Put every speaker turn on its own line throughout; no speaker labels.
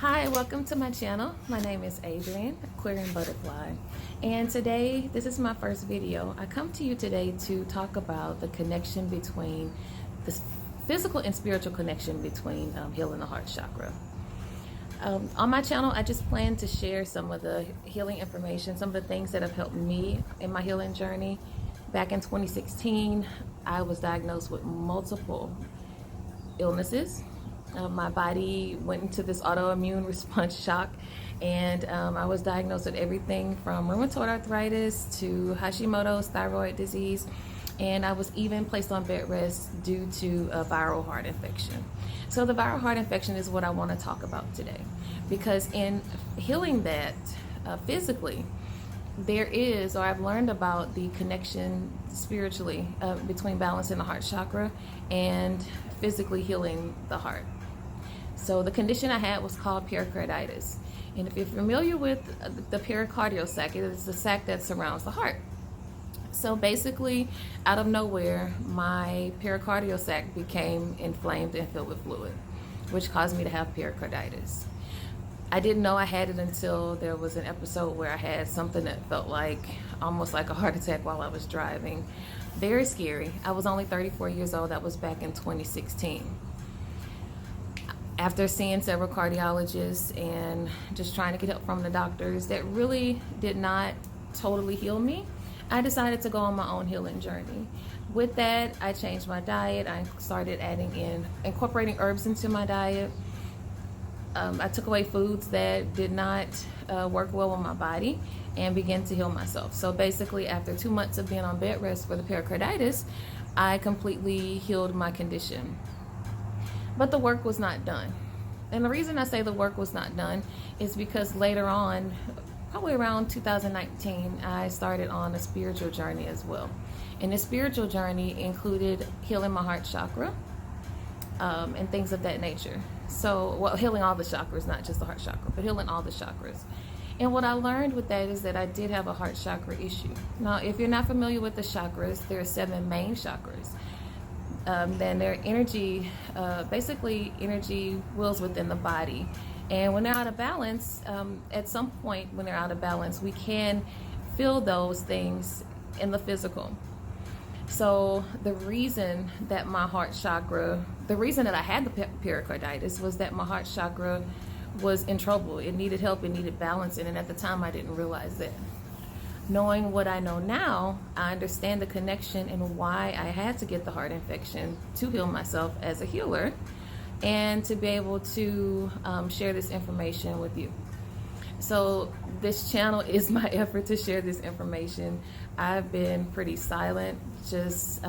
Hi, welcome to my channel. My name is Adrienne, Aquarian Butterfly, and today, this is my first video. I come to you today to talk about the connection between the physical and spiritual connection between healing the heart chakra. On my channel, I just plan to share some of the healing information, some of the things that have helped me in my healing journey. Back in 2016, I was diagnosed with multiple illnesses. My body went into this autoimmune response shock, and I was diagnosed with everything from rheumatoid arthritis to Hashimoto's thyroid disease, and I was even placed on bed rest due to a viral heart infection. So the viral heart infection is what I want to talk about today, because in healing that physically, there is, or I've learned about the connection spiritually between balancing the heart chakra and physically healing the heart. So the condition I had was called pericarditis. And if you're familiar with the pericardial sac, it is the sac that surrounds the heart. So basically, out of nowhere, my pericardial sac became inflamed and filled with fluid, which caused me to have pericarditis. I didn't know I had it until there was an episode where I had something that felt like almost like a heart attack while I was driving. Very scary. I was only 34 years old. That was back in 2016. After seeing several cardiologists and just trying to get help from the doctors that really did not totally heal me, I decided to go on my own healing journey. With that, I changed my diet. I started incorporating herbs into my diet. I took away foods that did not work well with my body and began to heal myself. So basically, after 2 months of being on bed rest for the pericarditis, I completely healed my condition. But the work was not done. And the reason I say the work was not done is because later on, probably around 2019, I started on a spiritual journey as well. And the spiritual journey included healing my heart chakra and things of that nature. So, well, healing all the chakras, not just the heart chakra, but healing all the chakras. And what I learned with that is that I did have a heart chakra issue. Now, if you're not familiar with the chakras, there are 7 main chakras. Then their energy, basically energy wheels within the body. And when they're out of balance, at some point when they're out of balance, we can feel those things in the physical. So the reason that my heart chakra, the reason that I had the pericarditis was that my heart chakra was in trouble. It needed help, it needed balancing, and at the time I didn't realize that. Knowing what I know now, I understand the connection and why I had to get the heart infection to heal myself as a healer and to be able to share this information with you. So this channel is my effort to share this information. I've been pretty silent, just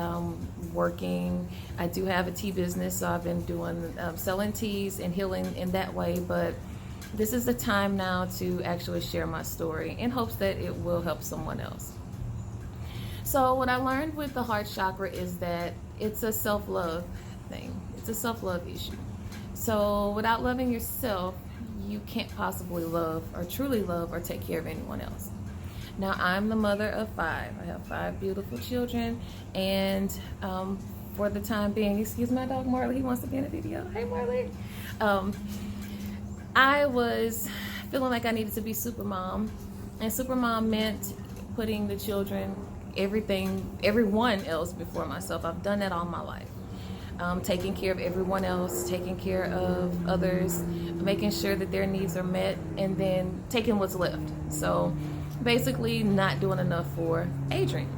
working. I do have a tea business, so I've been doing selling teas and healing in that way, but this is the time now to actually share my story in hopes that it will help someone else. So what I learned with the heart chakra is that it's a self-love thing. It's a self-love issue. So without loving yourself, you can't possibly love or truly love or take care of anyone else. Now, I'm the mother of 5. I have 5 beautiful children, and for the time being, excuse my dog Marley, he wants to be in a video. Hey Marley. I was feeling like I needed to be super mom, and super mom meant putting the children, everyone else before myself. I've done that all my life. Taking care of everyone else, taking care of others, making sure that their needs are met, and then taking what's left. So basically not doing enough for Adrienne.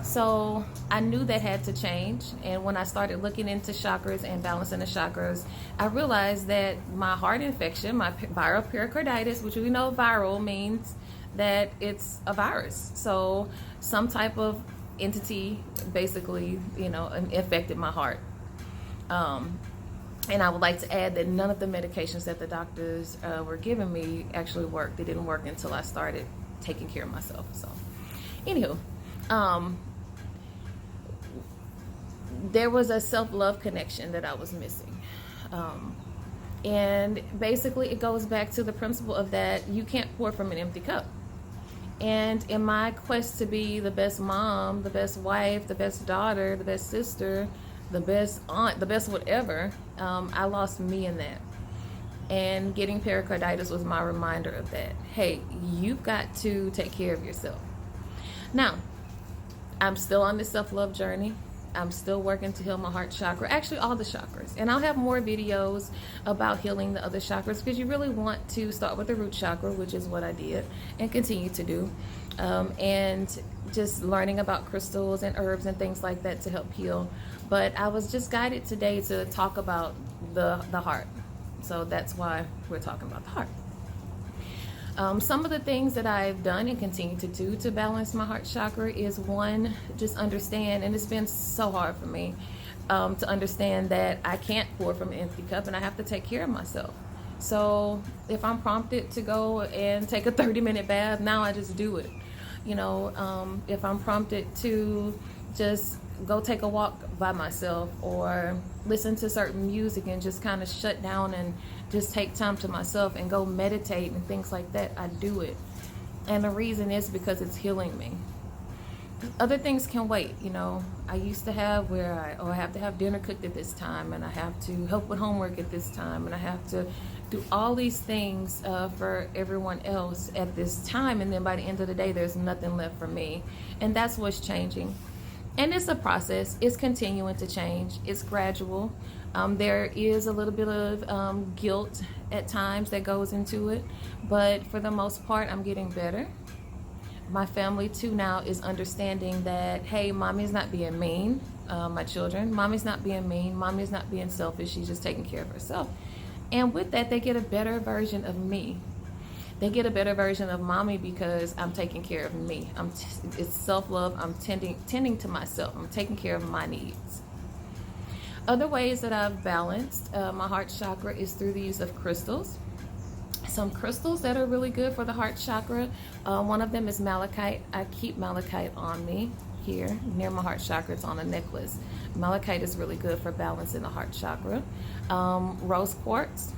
So I knew that had to change, and when I started looking into chakras and balancing the chakras, I realized that my heart infection, my viral pericarditis, which we know viral means that it's a virus. So some type of entity basically, infected my heart. And I would like to add that none of the medications that the doctors were giving me actually worked. They didn't work until I started taking care of myself. So anywho, there was a self-love connection that I was missing. And basically it goes back to the principle of that you can't pour from an empty cup. And in my quest to be the best mom, the best wife, the best daughter, the best sister, the best aunt, the best whatever, I lost me in that. And getting pericarditis was my reminder of that. Hey, you've got to take care of yourself. Now, I'm still on this self-love journey. I'm still working to heal my heart chakra, actually all the chakras. And I'll have more videos about healing the other chakras, because you really want to start with the root chakra, which is what I did and continue to do. And just learning about crystals and herbs and things like that to help heal. But I was just guided today to talk about the heart. So that's why we're talking about the heart. Some of the things that I've done and continue to do to balance my heart chakra is, one, just understand, and it's been so hard for me to understand that I can't pour from an empty cup and I have to take care of myself. So if I'm prompted to go and take a 30-minute bath, now I just do it. You know, if I'm prompted to just go take a walk by myself or listen to certain music and just kind of shut down and just take time to myself and go meditate and things like that, I do it. And the reason is because it's healing me. Other things can wait. You know, I used to have where I have to have dinner cooked at this time, and I have to help with homework at this time, and I have to do all these things for everyone else at this time, and then by the end of the day there's nothing left for me. And that's what's changing. And it's a process. It's continuing to change. It's gradual. There is a little bit of guilt at times that goes into it, but for the most part, I'm getting better. My family too now is understanding that, hey, mommy's not being mean. My children, mommy's not being mean. Mommy's not being selfish. She's just taking care of herself. And with that, they get a better version of me. They get a better version of mommy because I'm taking care of me. It's self-love. I'm tending to myself. I'm taking care of my needs. Other ways that I've balanced my heart chakra is through the use of crystals. Some crystals that are really good for the heart chakra. One of them is malachite. I keep malachite on me here near my heart chakra. It's on a necklace. Malachite is really good for balancing the heart chakra. Rose quartz.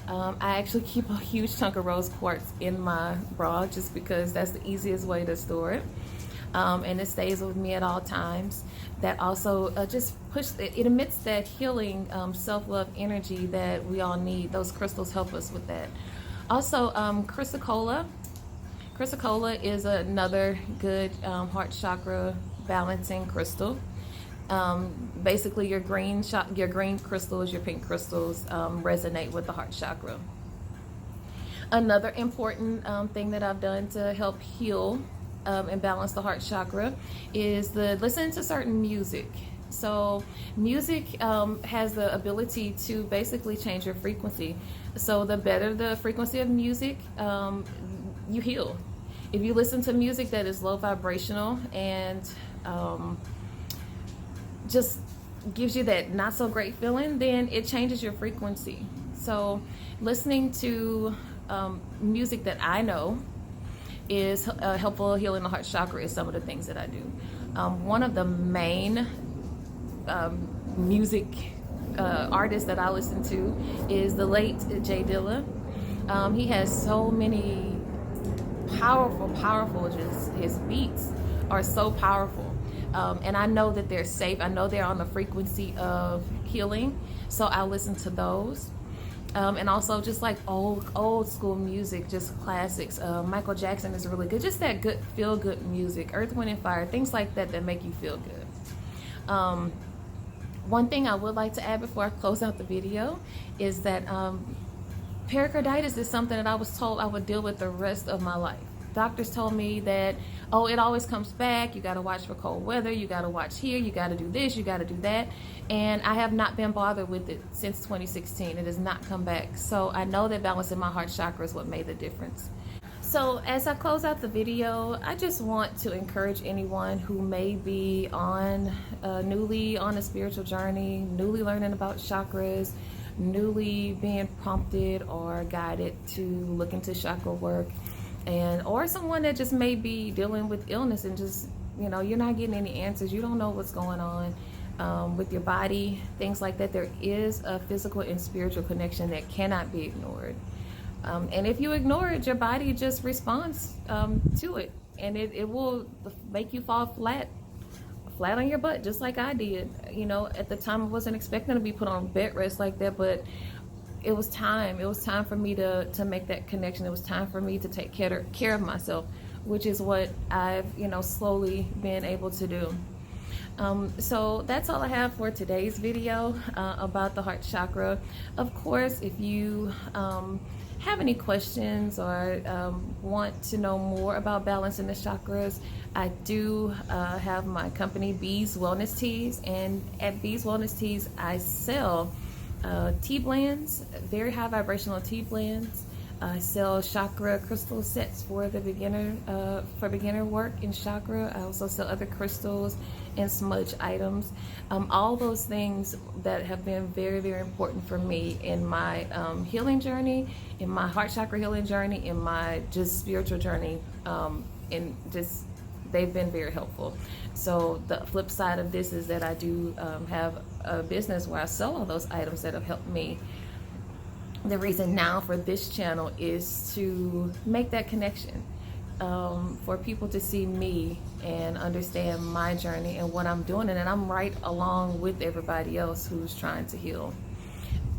I actually keep a huge chunk of rose quartz in my bra just because that's the easiest way to store it. And it stays with me at all times. That also just it emits that healing self-love energy that we all need. Those crystals help us with that. Also, chrysocolla. Chrysocolla is another good heart chakra balancing crystal. Basically your green crystals, your pink crystals resonate with the heart chakra. Another important thing that I've done to help heal and balance the heart chakra is listening to certain music. So music has the ability to basically change your frequency. So the better the frequency of music, you heal. If you listen to music that is low vibrational and just gives you that not so great feeling, then it changes your frequency. So listening to music that I know is helpful healing the heart chakra is some of the things that I do. One of the main music artists that I listen to is the late Jay Dilla. He has so many powerful, just his beats are so powerful. And I know that they're safe. I know they're on the frequency of healing. So I listen to those. And also just like old school music, just classics. Michael Jackson is really good. Just that good, feel good music. Earth, Wind and Fire, things like that that make you feel good. One thing I would like to add before I close out the video is that pericarditis is something that I was told I would deal with the rest of my life. Doctors told me that, oh, it always comes back. You got to watch for cold weather. You got to watch here. You got to do this. You got to do that. And I have not been bothered with it since 2016. It has not come back. So I know that balancing my heart chakra is what made the difference. So as I close out the video, I just want to encourage anyone who may be newly on a spiritual journey, newly learning about chakras, newly being prompted or guided to look into chakra work, or someone that just may be dealing with illness and just, you know, you're not getting any answers. You don't know what's going on with your body, things like that. There is a physical and spiritual connection that cannot be ignored. And if you ignore it, your body just responds to it, and it will make you fall flat on your butt, just like I did. You know, at the time I wasn't expecting to be put on bed rest like that, but it was time. It was time for me to make that connection. It was time for me to take care of myself, which is what I've, slowly been able to do. So that's all I have for today's video about the heart chakra. Of course, if you have any questions or want to know more about balancing the chakras, I do have my company, Bees Wellness Teas, and at Bees Wellness Teas, I sell tea blends, very high vibrational tea blends. I sell chakra crystal sets for the beginner work in chakra. I also sell other crystals and smudge items. All those things that have been very, very important for me in my healing journey, in my heart chakra healing journey, in my just spiritual journey, they've been very helpful. So the flip side of this is that I do have a business where I sell all those items that have helped me. The reason now for this channel is to make that connection, for people to see me and understand my journey and what I'm doing, and I'm right along with everybody else who's trying to heal.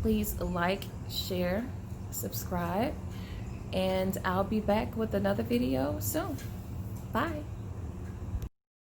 Please like, share, subscribe, and I'll be back with another video soon. Bye.